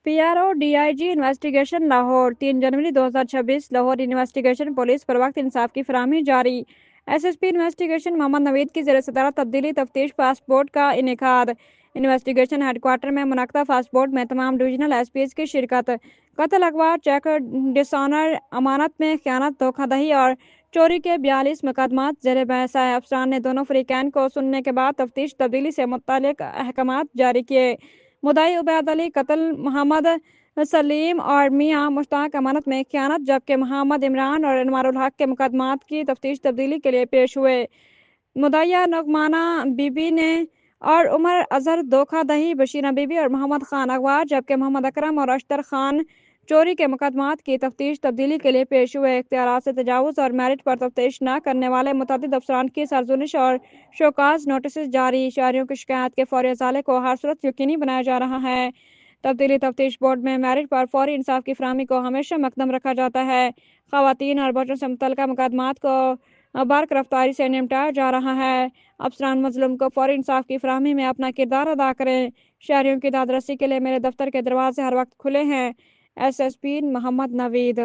PRO DIG investigation Lahore 3 जनवरी 2026 Lahore investigation police पर वक्त इंसाफ की फराहमी जारी। SSP इन्वेस्टिगेशन मोहम्मद नवीद की ज़ेर सदारत तब्दीली तफ्तीश पासपोर्ट का इनेकाद। इन्वेस्टिगेशन हेडक्वार्टर में मुनक्कदा पासपोर्ट में तमाम डिवीजनल SPs की शिरकत। कत्ल, अगवा, चेक डिसऑनर, अमानत में खयानत, धोखाधड़ी और चोरी के 42 मुकदमात ज़ेर बहस है। अफसरान ने दोनों फरीकैन को सुनने के बाद तफ्तीश तब्दीली से मुतल्लिक अहकामात जारी किए। मुद्दाई उबैद अली कत्ल, मोहम्मद सलीम और मियां मुश्ताक अमानत में खयानत, जबकि मोहम्मद इमरान और अनवारुल हक के मुकदमात की तफ्तीश तब्दीली के लिए पेश हुए। मुद्दाया नुगमाना बीबी ने और उमर अजहर धोखाधड़ी, बशीरा बीबी और मोहम्मद खान अगवा, जबकि मोहम्मद अकरम और अख्तर खान चोरी के मुकदमात की तफ्तीश तब्दीली के लिए पेश हुए। इख्तियारात से तजावुज़ और मेरिट पर तफ्तीश न करने वाले मुतअद्दिद अफसरान की सरजनिश और शोकाज नोटिस जारी। शहरियों की शिकायत के फौरी इज़ाले को हर सूरत यकीनी बनाया जा रहा है। तब्दीली तफ्तीश बोर्ड में मेरिट पर फौरी इंसाफ की फराहमी को हमेशा मकदम रखा जाता है। ख़वातीन और बच्चों से मुतल्लिका मुकदमात को बर्क रफ्तारी से निपटाया जा रहा है। अफसरान मजलूम को फौरी इंसाफ की फराहमी में अपना किरदार अदा करें। शहरियों की दाद रसी के लिए मेरे दफ्तर के दरवाजे हर वक्त खुले हैं। SSP मोहम्मद नवीद।